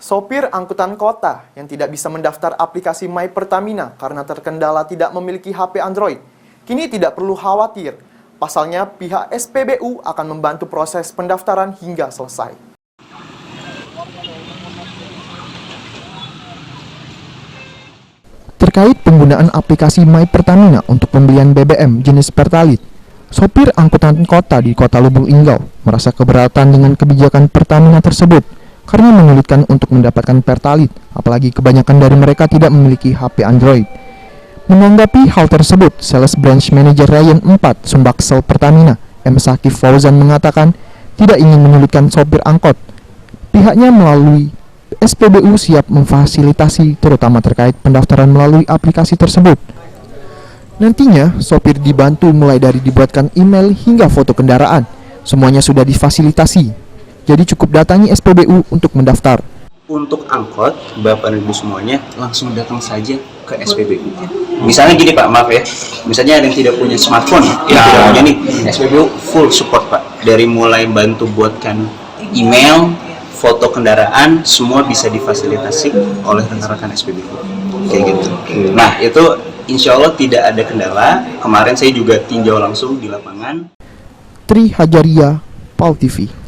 Sopir angkutan kota yang tidak bisa mendaftar aplikasi My Pertamina karena terkendala tidak memiliki HP Android, kini tidak perlu khawatir. Pasalnya, pihak SPBU akan membantu proses pendaftaran hingga selesai. Terkait penggunaan aplikasi My Pertamina untuk pembelian BBM jenis Pertalite, sopir angkutan kota di Kota Lubuk Linggau merasa keberatan dengan kebijakan Pertamina tersebut karena menyulitkan untuk mendapatkan Pertalite, apalagi kebanyakan dari mereka tidak memiliki HP Android. Menanggapi hal tersebut, Sales Branch Manager Ryan 4 Sumbaksel Pertamina, M. Sakif Fauzan mengatakan tidak ingin menyulitkan sopir angkot. Pihaknya melalui SPBU siap memfasilitasi terutama terkait pendaftaran melalui aplikasi tersebut. Nantinya, sopir dibantu mulai dari dibuatkan email hingga foto kendaraan. Semuanya sudah difasilitasi. Jadi cukup datangi SPBU untuk mendaftar. Untuk angkot, Bapak dan Ibu semuanya langsung datang saja ke SPBU. Misalnya gini Pak, maaf ya. Misalnya ada yang tidak punya smartphone, yang tidak punya nih, SPBU full support Pak. Dari mulai bantu buatkan email, foto kendaraan, semua bisa difasilitasi oleh rekan-rekan SPBU. Kayak gitu. Nah, itu insya Allah tidak ada kendala. Kemarin saya juga tinjau langsung di lapangan. Tri Hajaria, PAL TV.